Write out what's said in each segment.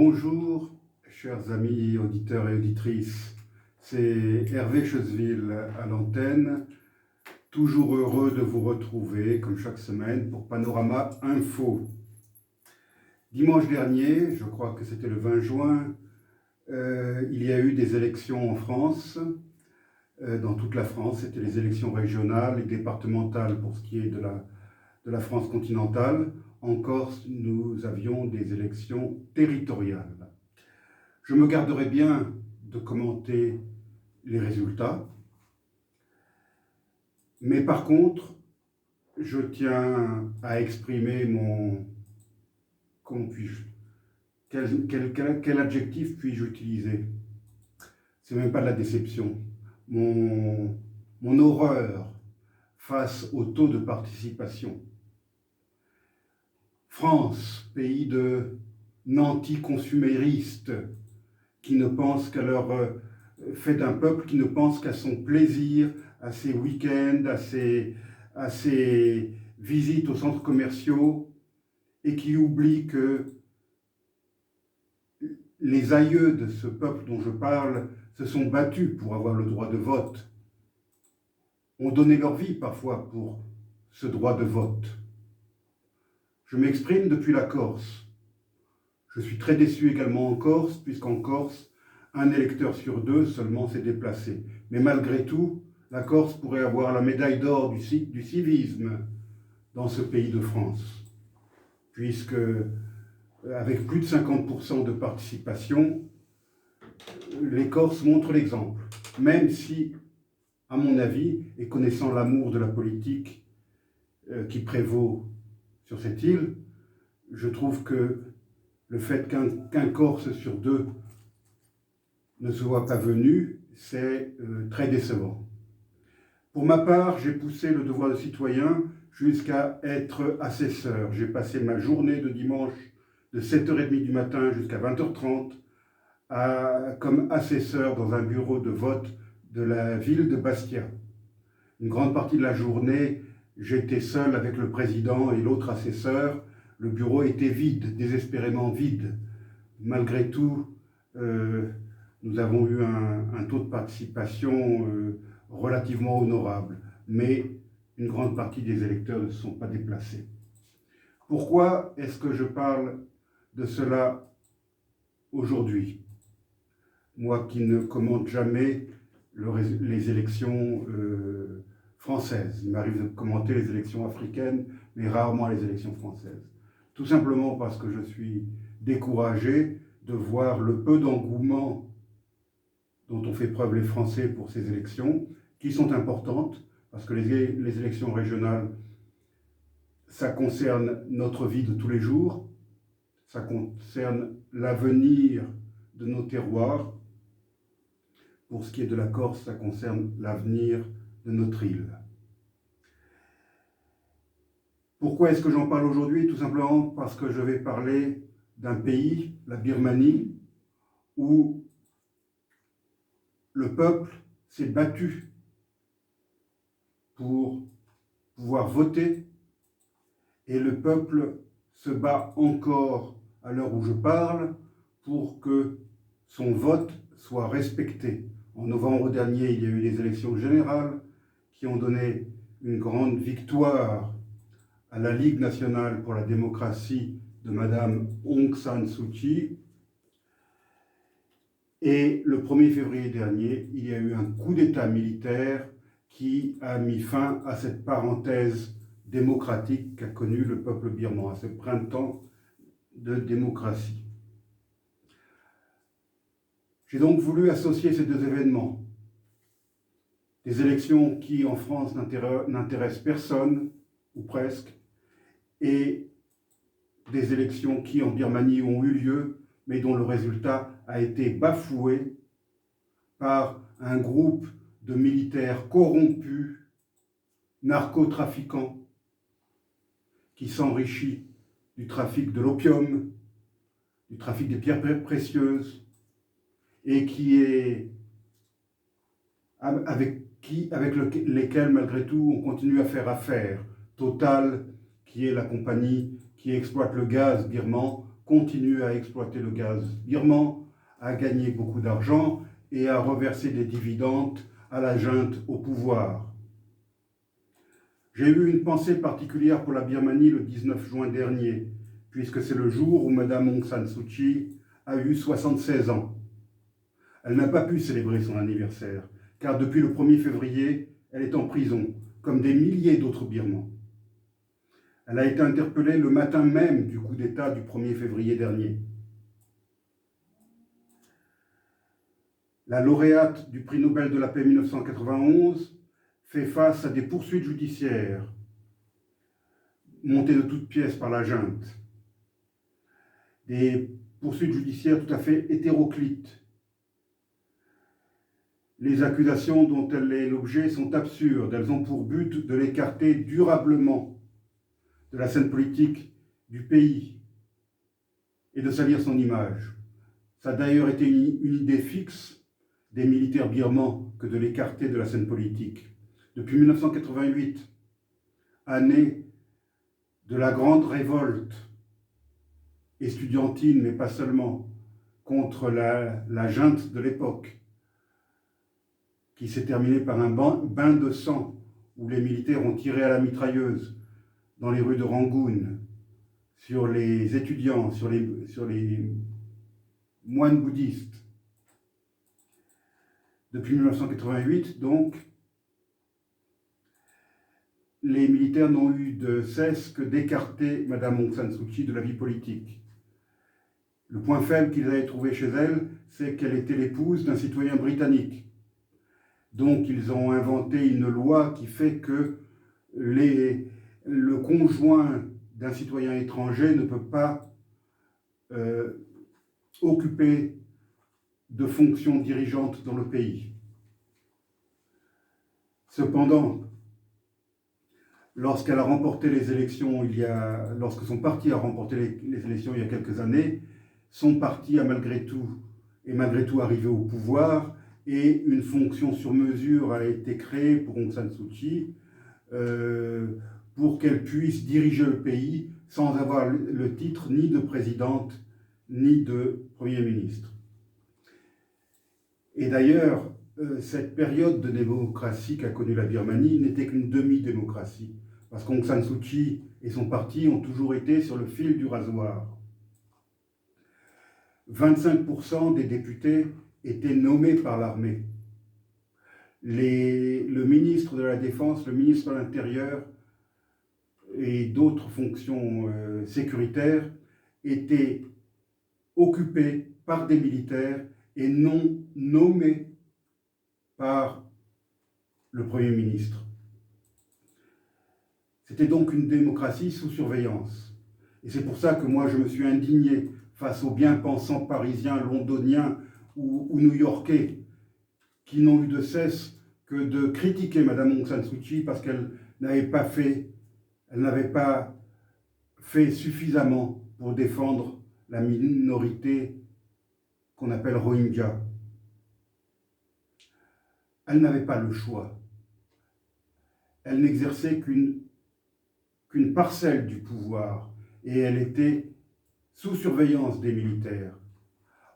Bonjour, chers amis auditeurs et auditrices. C'est Hervé Chesville à l'antenne, toujours heureux de vous retrouver, comme chaque semaine, pour Panorama Info. Dimanche dernier, je crois que c'était le 20 juin, il y a eu des élections en France, dans toute la France. C'était les élections régionales et départementales pour ce qui est de la France continentale. En Corse, nous avions des élections territoriales. Je me garderai bien de commenter les résultats, mais par contre, je tiens à exprimer mon... Comment puis-je... Quel adjectif puis-je utiliser? C'est même pas de la déception. Mon horreur face au taux de participation. France, pays de nantis-consuméristes, qui ne pensent qu'à leur fait d'un peuple qui ne pense qu'à son plaisir, à ses week-ends, à ses visites aux centres commerciaux, et qui oublie que les aïeux de ce peuple dont je parle se sont battus pour avoir le droit de vote, ont donné leur vie parfois pour ce droit de vote. Je m'exprime depuis la Corse. Je suis très déçu également en Corse, puisqu'en Corse, un électeur sur deux seulement s'est déplacé. Mais malgré tout, la Corse pourrait avoir la médaille d'or du civisme dans ce pays de France, puisque avec plus de 50% de participation, les Corses montrent l'exemple, même si, à mon avis, et connaissant l'amour de la politique qui prévaut sur cette île, je trouve que le fait qu'un Corse sur deux ne se soit pas venu, c'est très décevant. Pour ma part, j'ai poussé le devoir de citoyen jusqu'à être assesseur. J'ai passé ma journée de dimanche de 7h30 du matin jusqu'à 20h30 comme assesseur dans un bureau de vote de la ville de Bastia. Une grande partie de la journée, j'étais seul avec le président et l'autre assesseur. Le bureau était vide, désespérément vide. Malgré tout, nous avons eu un taux de participation relativement honorable, mais une grande partie des électeurs ne se sont pas déplacés. Pourquoi est-ce que je parle de cela aujourd'hui? Moi qui ne commente jamais les élections françaises. Il m'arrive de commenter les élections africaines, mais rarement les élections françaises. Tout simplement parce que je suis découragé de voir le peu d'engouement dont ont fait preuve les Français pour ces élections, qui sont importantes, parce que les élections régionales, ça concerne notre vie de tous les jours, ça concerne l'avenir de nos terroirs. Pour ce qui est de la Corse, ça concerne l'avenir de notre île. Pourquoi est-ce que j'en parle aujourd'hui? Tout simplement parce que je vais parler d'un pays, la Birmanie, où le peuple s'est battu pour pouvoir voter, et le peuple se bat encore à l'heure où je parle pour que son vote soit respecté. En novembre dernier, il y a eu les élections générales qui ont donné une grande victoire à la Ligue nationale pour la démocratie de Madame Aung San Suu Kyi. Et le 1er février dernier, il y a eu un coup d'État militaire qui a mis fin à cette parenthèse démocratique qu'a connue le peuple birman, à ce printemps de démocratie. J'ai donc voulu associer ces deux événements, des élections qui en France n'intéressent personne, ou presque, et des élections qui en Birmanie ont eu lieu, mais dont le résultat a été bafoué par un groupe de militaires corrompus, narcotrafiquants, qui s'enrichit du trafic de l'opium, du trafic des pierres précieuses, et avec lesquels, malgré tout, on continue à faire affaire. Total, qui est la compagnie qui exploite le gaz birman, continue à exploiter le gaz birman, à gagner beaucoup d'argent et à reverser des dividendes à la junte au pouvoir. J'ai eu une pensée particulière pour la Birmanie le 19 juin dernier, puisque c'est le jour où Mme Aung San Suu Kyi a eu 76 ans. Elle n'a pas pu célébrer son anniversaire, car depuis le 1er février, elle est en prison, comme des milliers d'autres Birmans. Elle a été interpellée le matin même du coup d'État du 1er février dernier. La lauréate du prix Nobel de la paix 1991 fait face à des poursuites judiciaires montées de toutes pièces par la junte. Des poursuites judiciaires tout à fait hétéroclites. Les accusations dont elle est l'objet sont absurdes. Elles ont pour but de l'écarter durablement de la scène politique du pays et de salir son image. Ça a d'ailleurs été une idée fixe des militaires birmans que de l'écarter de la scène politique. Depuis 1988, année de la grande révolte estudiantine, mais pas seulement, contre la junte de l'époque, qui s'est terminée par un bain de sang où les militaires ont tiré à la mitrailleuse dans les rues de Rangoon, sur les étudiants, sur les moines bouddhistes. Depuis 1988, donc, les militaires n'ont eu de cesse que d'écarter Mme Aung San Suu Kyi de la vie politique. Le point faible qu'ils avaient trouvé chez elle, c'est qu'elle était l'épouse d'un citoyen britannique. Donc ils ont inventé une loi qui fait que le conjoint d'un citoyen étranger ne peut pas occuper de fonctions dirigeantes dans le pays. Cependant, lorsqu'elle a remporté les élections, lorsque son parti a remporté les élections il y a quelques années, son parti est malgré tout arrivé au pouvoir et une fonction sur mesure a été créée pour Aung San Suu Kyi pour qu'elle puisse diriger le pays sans avoir le titre ni de présidente ni de Premier ministre. Et d'ailleurs, cette période de démocratie qu'a connue la Birmanie n'était qu'une demi-démocratie, parce qu'Aung San Suu Kyi et son parti ont toujours été sur le fil du rasoir. 25% des députés étaient nommés par l'armée. Le ministre de la Défense, le ministre de l'Intérieur et d'autres fonctions sécuritaires étaient occupés par des militaires et non nommés par le Premier ministre. C'était donc une démocratie sous surveillance. Et c'est pour ça que moi je me suis indigné face aux bien-pensants parisiens, londoniens ou new-yorkais qui n'ont eu de cesse que de critiquer Mme Aung San Suu Kyi parce qu'elle n'avait pas fait suffisamment pour défendre la minorité qu'on appelle Rohingya. Elle n'avait pas le choix. Elle n'exerçait qu'une parcelle du pouvoir et elle était sous surveillance des militaires.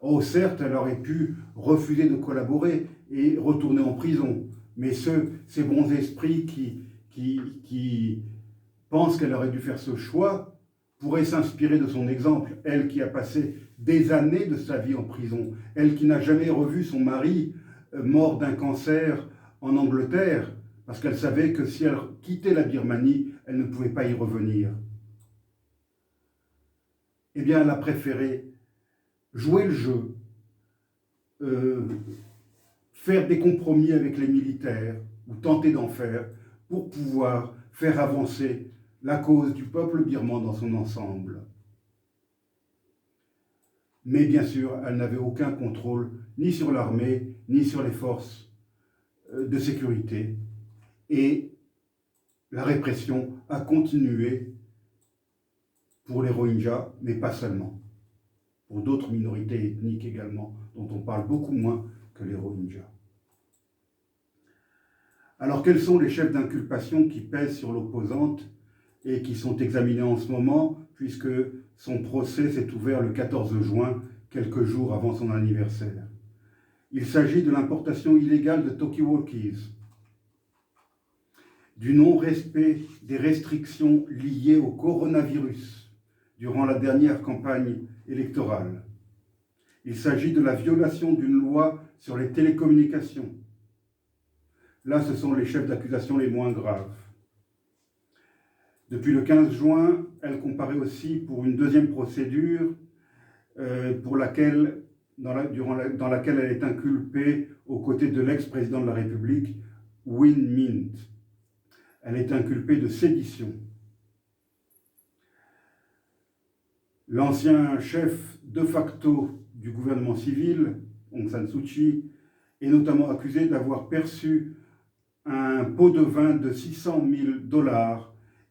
Oh, certes, elle aurait pu refuser de collaborer et retourner en prison, mais ces bons esprits qui pensent qu'elle aurait dû faire ce choix pourraient s'inspirer de son exemple. Elle qui a passé des années de sa vie en prison, elle qui n'a jamais revu son mari mort d'un cancer en Angleterre, parce qu'elle savait que si elle quittait la Birmanie, elle ne pouvait pas y revenir. Eh bien, elle a préféré jouer le jeu, faire des compromis avec les militaires, ou tenter d'en faire, pour pouvoir faire avancer la cause du peuple birman dans son ensemble. Mais bien sûr, elle n'avait aucun contrôle ni sur l'armée, ni sur les forces de sécurité. Et la répression a continué pour les Rohingyas, mais pas seulement. Pour d'autres minorités ethniques également, dont on parle beaucoup moins que les Rohingyas. Alors, quels sont les chefs d'inculpation qui pèsent sur l'opposante et qui sont examinés en ce moment, puisque son procès s'est ouvert le 14 juin, quelques jours avant son anniversaire. Il s'agit de l'importation illégale de talkie-walkies, du non-respect des restrictions liées au coronavirus durant la dernière campagne électorale. Il s'agit de la violation d'une loi sur les télécommunications. Là, ce sont les chefs d'accusation les moins graves. Depuis le 15 juin, elle comparaît aussi pour une deuxième procédure dans laquelle elle est inculpée aux côtés de l'ex-président de la République, Win Myint. Elle est inculpée de sédition. L'ancien chef de facto du gouvernement civil, Aung San Suu Kyi, est notamment accusé d'avoir perçu un pot de vin de 600 000 $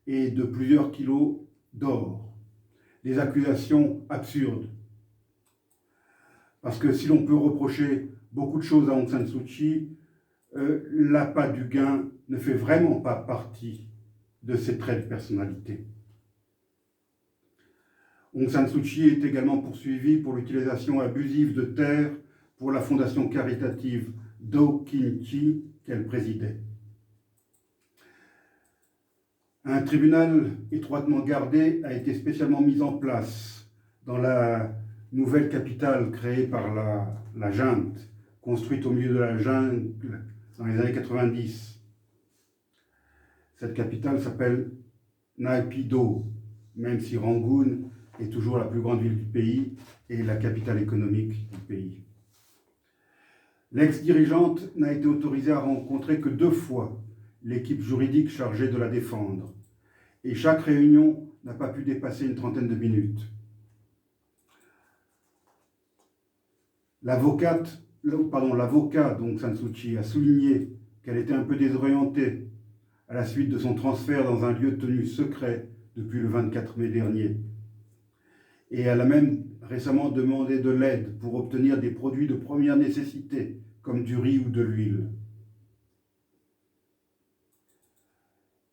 et de plusieurs kilos d'or. Des accusations absurdes. Parce que si l'on peut reprocher beaucoup de choses à Aung San Suu Kyi, l'appât du gain ne fait vraiment pas partie de ses traits de personnalité. Aung San Suu Kyi est également poursuivie pour l'utilisation abusive de terres pour la fondation caritative Do Khin Thi qu'elle présidait. Un tribunal étroitement gardé a été spécialement mis en place dans la nouvelle capitale créée par la junte, construite au milieu de la jungle dans les années 90. Cette capitale s'appelle Naypyidaw, même si Rangoon est toujours la plus grande ville du pays et la capitale économique du pays. L'ex-dirigeante n'a été autorisée à rencontrer que 2 fois l'équipe juridique chargée de la défendre, et chaque réunion n'a pas pu dépasser une trentaine de minutes. L'avocat d'Aung San Suu Kyi a souligné qu'elle était un peu désorientée à la suite de son transfert dans un lieu tenu secret depuis le 24 mai dernier. Et elle a même récemment demandé de l'aide pour obtenir des produits de première nécessité, comme du riz ou de l'huile.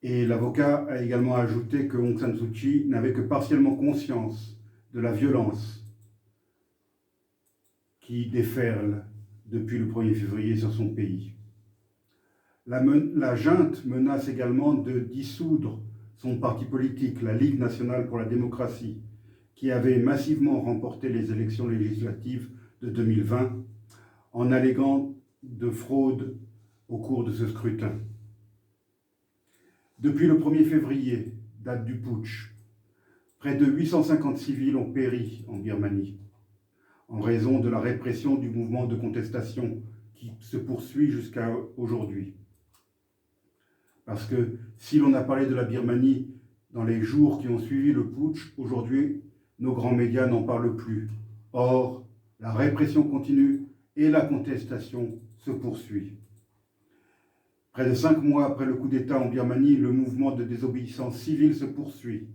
Et l'avocat a également ajouté que Aung San Suu Kyi n'avait que partiellement conscience de la violence qui déferle depuis le 1er février sur son pays. La junte menace également de dissoudre son parti politique, la Ligue nationale pour la démocratie, qui avait massivement remporté les élections législatives de 2020 en alléguant de fraude au cours de ce scrutin. Depuis le 1er février, date du putsch, près de 850 civils ont péri en Birmanie en raison de la répression du mouvement de contestation qui se poursuit jusqu'à aujourd'hui. Parce que si l'on a parlé de la Birmanie dans les jours qui ont suivi le putsch, aujourd'hui, nos grands médias n'en parlent plus. Or, la répression continue et la contestation se poursuit. Près de 5 mois après le coup d'État en Birmanie, le mouvement de désobéissance civile se poursuit.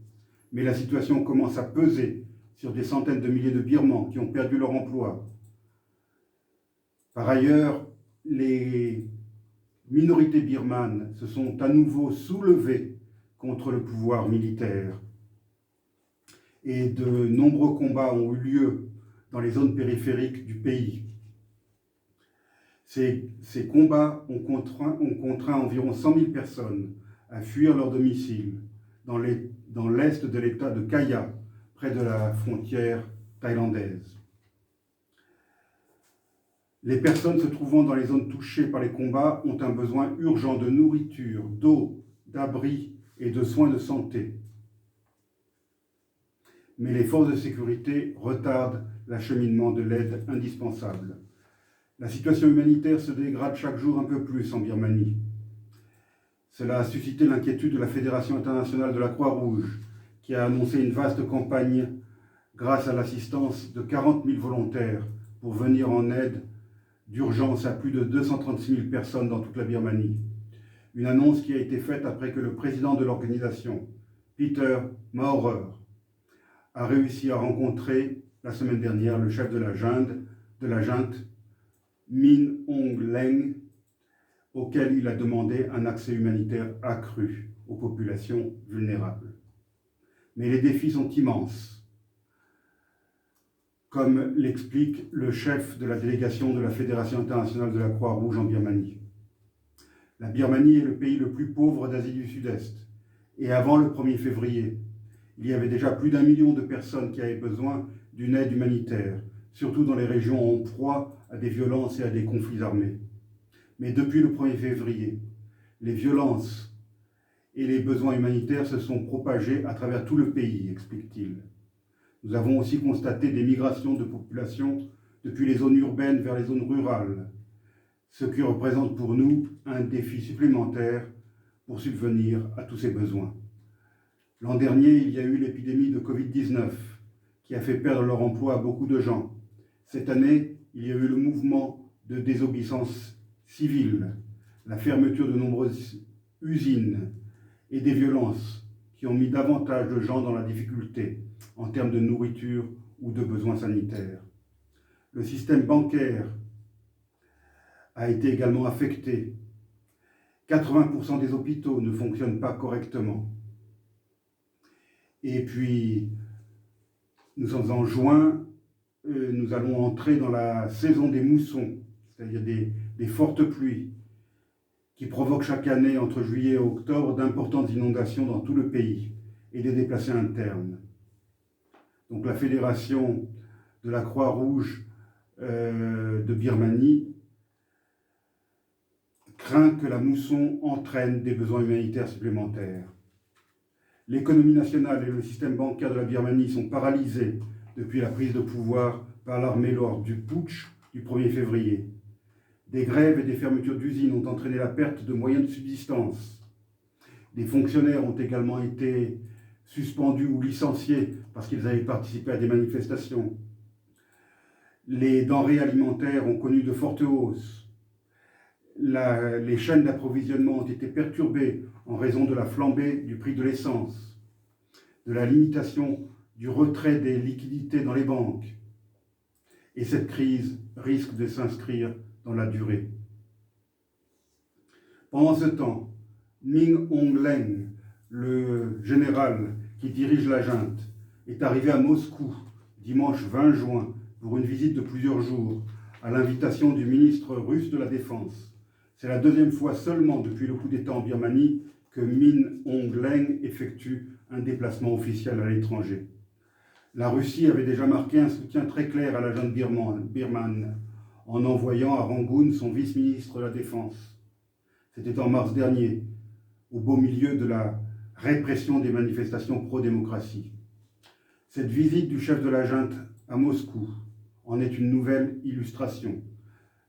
Mais la situation commence à peser sur des centaines de milliers de Birmans qui ont perdu leur emploi. Par ailleurs, les minorités birmanes se sont à nouveau soulevées contre le pouvoir militaire. Et de nombreux combats ont eu lieu dans les zones périphériques du pays. Ces combats ont contraint environ 100 000 personnes à fuir leur domicile dans l'est de l'état de Kaya, près de la frontière thaïlandaise. Les personnes se trouvant dans les zones touchées par les combats ont un besoin urgent de nourriture, d'eau, d'abri et de soins de santé. Mais les forces de sécurité retardent l'acheminement de l'aide indispensable. La situation humanitaire se dégrade chaque jour un peu plus en Birmanie. Cela a suscité l'inquiétude de la Fédération internationale de la Croix-Rouge, qui a annoncé une vaste campagne grâce à l'assistance de 40 000 volontaires pour venir en aide d'urgence à plus de 236 000 personnes dans toute la Birmanie. Une annonce qui a été faite après que le président de l'organisation, Peter Maurer, a réussi à rencontrer la semaine dernière le chef de la junte, Min Aung Hlaing, auquel il a demandé un accès humanitaire accru aux populations vulnérables. Mais les défis sont immenses, comme l'explique le chef de la délégation de la Fédération internationale de la Croix-Rouge en Birmanie. La Birmanie est le pays le plus pauvre d'Asie du Sud-Est, et avant le 1er février, il y avait déjà plus d'1 million de personnes qui avaient besoin d'une aide humanitaire, surtout dans les régions en proie à des violences et à des conflits armés. Mais depuis le 1er février, les violences et les besoins humanitaires se sont propagés à travers tout le pays, explique-t-il. Nous avons aussi constaté des migrations de populations depuis les zones urbaines vers les zones rurales, ce qui représente pour nous un défi supplémentaire pour subvenir à tous ces besoins. L'an dernier, il y a eu l'épidémie de Covid-19 qui a fait perdre leur emploi à beaucoup de gens. Cette année, il y a eu le mouvement de désobéissance civile, la fermeture de nombreuses usines et des violences qui ont mis davantage de gens dans la difficulté en termes de nourriture ou de besoins sanitaires. Le système bancaire a été également affecté. 80% des hôpitaux ne fonctionnent pas correctement. Et puis, nous sommes en juin, nous allons entrer dans la saison des moussons, c'est-à-dire des fortes pluies qui provoquent chaque année, entre juillet et octobre, d'importantes inondations dans tout le pays et des déplacés internes. Donc la Fédération de la Croix-Rouge de Birmanie craint que la mousson entraîne des besoins humanitaires supplémentaires. L'économie nationale et le système bancaire de la Birmanie sont paralysés depuis la prise de pouvoir par l'armée lors du putsch du 1er février. Des grèves et des fermetures d'usines ont entraîné la perte de moyens de subsistance. Des fonctionnaires ont également été suspendus ou licenciés parce qu'ils avaient participé à des manifestations. Les denrées alimentaires ont connu de fortes hausses. Les chaînes d'approvisionnement ont été perturbées en raison de la flambée du prix de l'essence, de la limitation du retrait des liquidités dans les banques. Et cette crise risque de s'inscrire dans la durée. Pendant ce temps, Min Aung Hlaing, le général qui dirige la junte, est arrivé à Moscou dimanche 20 juin pour une visite de plusieurs jours à l'invitation du ministre russe de la Défense. C'est la deuxième fois seulement depuis le coup d'État en Birmanie que Min Aung Hlaing effectue un déplacement officiel à l'étranger. La Russie avait déjà marqué un soutien très clair à la junte birmane en envoyant à Rangoon son vice-ministre de la Défense. C'était en mars dernier, au beau milieu de la répression des manifestations pro-démocratie. Cette visite du chef de la junte à Moscou en est une nouvelle illustration.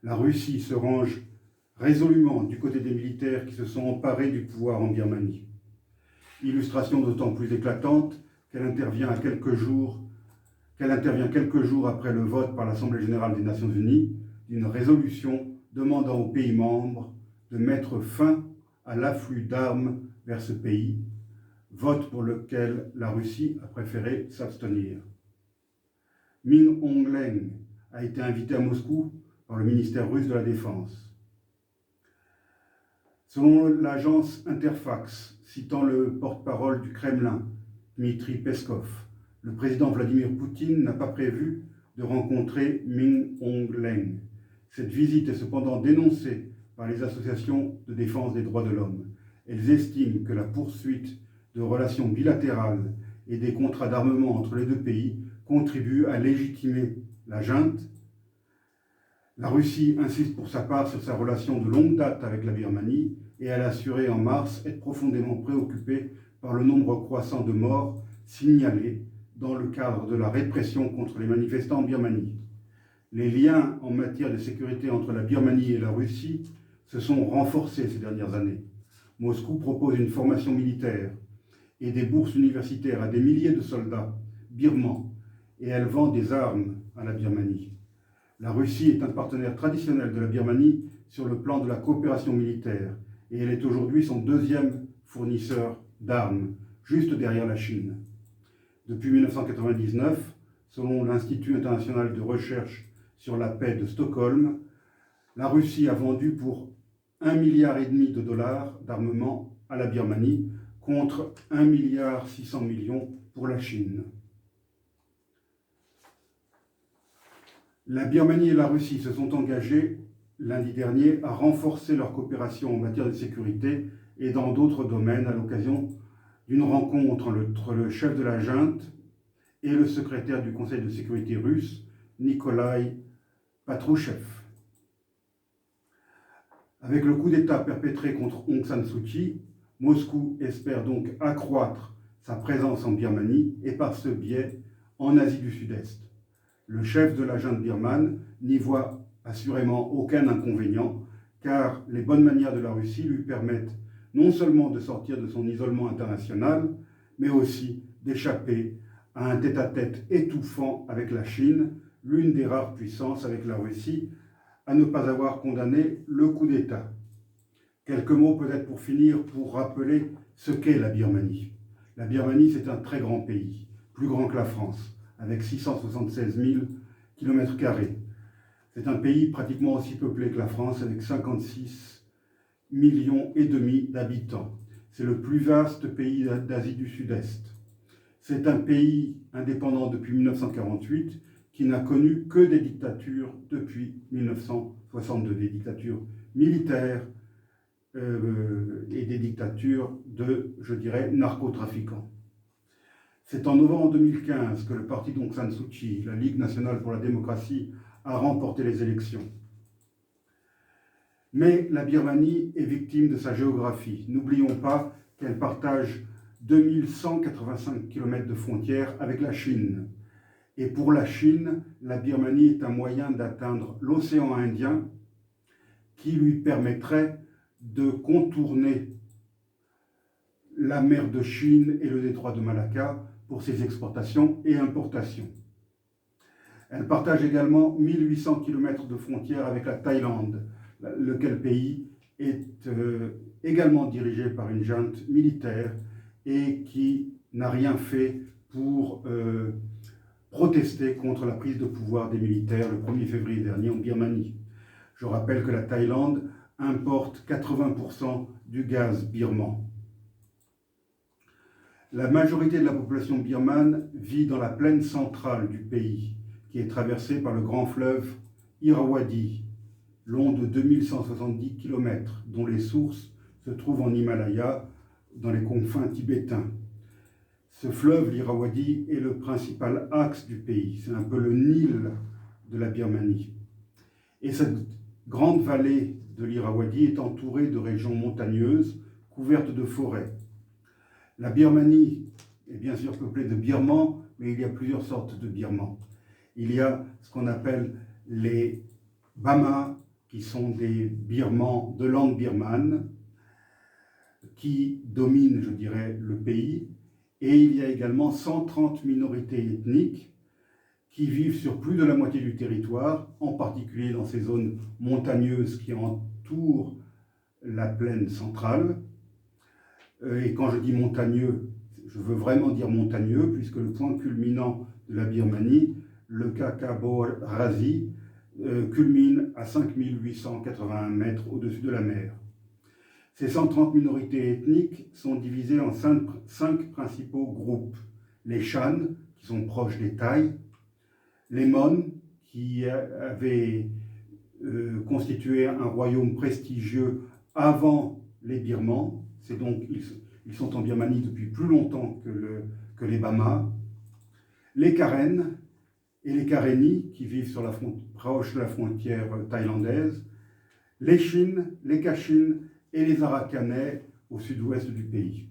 La Russie se range résolument du côté des militaires qui se sont emparés du pouvoir en Birmanie. Illustration d'autant plus éclatante qu'elle intervient quelques jours après le vote par l'Assemblée générale des Nations unies d'une résolution demandant aux pays membres de mettre fin à l'afflux d'armes vers ce pays, vote pour lequel la Russie a préféré s'abstenir. Min Aung Hlaing a été invité à Moscou par le ministère russe de la Défense. Selon l'agence Interfax, citant le porte-parole du Kremlin, Dmitry Peskov, le président Vladimir Poutine n'a pas prévu de rencontrer Min Aung Hlaing. Cette visite est cependant dénoncée par les associations de défense des droits de l'homme. Elles estiment que la poursuite de relations bilatérales et des contrats d'armement entre les deux pays contribue à légitimer la junte. La Russie insiste pour sa part sur sa relation de longue date avec la Birmanie et elle a assuré en mars être profondément préoccupée par le nombre croissant de morts signalés dans le cadre de la répression contre les manifestants en Birmanie. Les liens en matière de sécurité entre la Birmanie et la Russie se sont renforcés ces dernières années. Moscou propose une formation militaire et des bourses universitaires à des milliers de soldats birmans et elle vend des armes à la Birmanie. La Russie est un partenaire traditionnel de la Birmanie sur le plan de la coopération militaire et elle est aujourd'hui son deuxième fournisseur d'armes, juste derrière la Chine. Depuis 1999, selon l'Institut international de recherche sur la paix de Stockholm, la Russie a vendu pour 1,5 milliard de dollars d'armement à la Birmanie contre 1,6 milliard pour la Chine. La Birmanie et la Russie se sont engagées lundi dernier à renforcer leur coopération en matière de sécurité et dans d'autres domaines à l'occasion d'une rencontre entre le chef de la junte et le secrétaire du Conseil de sécurité russe, Nikolai Patrouchev. Avec le coup d'État perpétré contre Aung San Suu Kyi, Moscou espère donc accroître sa présence en Birmanie et par ce biais en Asie du Sud-Est. Le chef de la junte birmane n'y voit assurément aucun inconvénient, car les bonnes manières de la Russie lui permettent non seulement de sortir de son isolement international, mais aussi d'échapper à un tête-à-tête étouffant avec la Chine, l'une des rares puissances avec la Russie à ne pas avoir condamné le coup d'État. Quelques mots peut-être pour finir, pour rappeler ce qu'est la Birmanie. La Birmanie, c'est un très grand pays, plus grand que la France, avec 676 000 km². C'est un pays pratiquement aussi peuplé que la France, avec 56,5 millions d'habitants. C'est le plus vaste pays d'Asie du Sud-Est. C'est un pays indépendant depuis 1948 qui n'a connu que des dictatures depuis 1962, des dictatures militaires et des dictatures de, je dirais, narcotrafiquants. C'est en novembre 2015 que le parti d'Aung San Suu Kyi, la Ligue nationale pour la démocratie, a remporté les élections. Mais la Birmanie est victime de sa géographie. N'oublions pas qu'elle partage 2185 km de frontières avec la Chine. Et pour la Chine, la Birmanie est un moyen d'atteindre l'océan Indien qui lui permettrait de contourner la mer de Chine et le détroit de Malacca pour ses exportations et importations. Elle partage également 1800 km de frontières avec la Thaïlande, lequel pays est également dirigé par une junte militaire et qui n'a rien fait pour protester contre la prise de pouvoir des militaires le 1er février dernier en Birmanie. Je rappelle que la Thaïlande importe 80% du gaz birman. La majorité de la population birmane vit dans la plaine centrale du pays, qui est traversée par le grand fleuve Irrawaddy, long de 2170 km, dont les sources se trouvent en Himalaya, dans les confins tibétains. Ce fleuve, l'Irrawaddy, est le principal axe du pays. C'est un peu le Nil de la Birmanie. Et cette grande vallée de l'Irrawaddy est entourée de régions montagneuses, couvertes de forêts. La Birmanie est bien sûr peuplée de Birmans, mais il y a plusieurs sortes de Birmans. Il y a ce qu'on appelle les Bamas, qui sont des Birmans de langue birmane, qui dominent, je dirais, le pays. Et il y a également 130 minorités ethniques qui vivent sur plus de la moitié du territoire, en particulier dans ces zones montagneuses qui entourent la plaine centrale. Et quand je dis montagneux, je veux vraiment dire montagneux, puisque le point culminant de la Birmanie, le Kakabor Razi, culmine à 5881 mètres au-dessus de la mer. Ces 130 minorités ethniques sont divisées en 5 principaux groupes. Les Shan, qui sont proches des Thaïs, les Mon, qui avaient constitué un royaume prestigieux avant les Birmans, c'est donc, ils sont en Birmanie depuis plus longtemps que les Bamas, les Karen et les Karenni, qui vivent proche de la frontière thaïlandaise, les Chin, les Kachin et les Arakanais au sud-ouest du pays.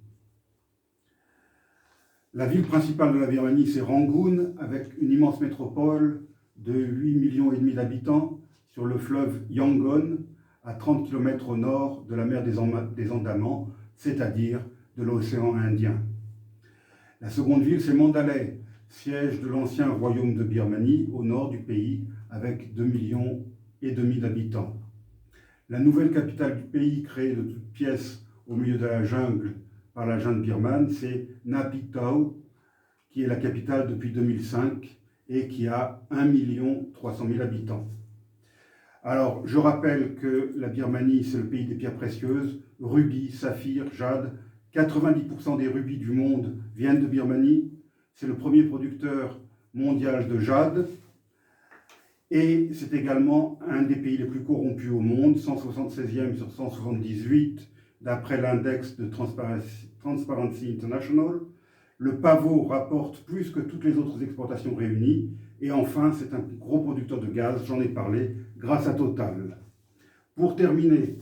La ville principale de la Birmanie, c'est Rangoon, avec une immense métropole de 8,5 millions d'habitants sur le fleuve Yangon, à 30 km au nord de la mer des Andamans, c'est-à-dire de l'océan Indien. La seconde ville, c'est Mandalay, siège de l'ancien royaume de Birmanie, au nord du pays, avec 2,5 millions d'habitants. La nouvelle capitale du pays, créée de toutes pièces au milieu de la jungle par la junte birmane, c'est Naypyidaw, qui est la capitale depuis 2005 et qui a 1,3 million d'habitants. Alors, je rappelle que la Birmanie, c'est le pays des pierres précieuses, rubis, saphirs, jade. 90% des rubis du monde viennent de Birmanie. C'est le premier producteur mondial de jade. Et c'est également un des pays les plus corrompus au monde, 176e sur 178, d'après l'index de Transparency International. Le pavot rapporte plus que toutes les autres exportations réunies. Et enfin, c'est un gros producteur de gaz, j'en ai parlé, grâce à Total. Pour terminer,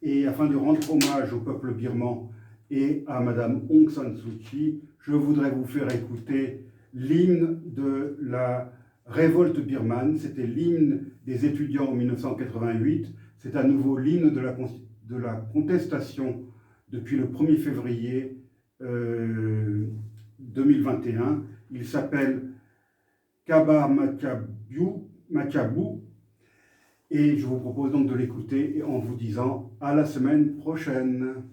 et afin de rendre hommage au peuple birman et à Madame Aung San Suu Kyi, je voudrais vous faire écouter l'hymne de la révolte birmane. C'était l'hymne des étudiants en 1988. C'est à nouveau l'hymne de la contestation depuis le 1er février 2021. Il s'appelle Kaba Makabu, et je vous propose donc de l'écouter en vous disant à la semaine prochaine.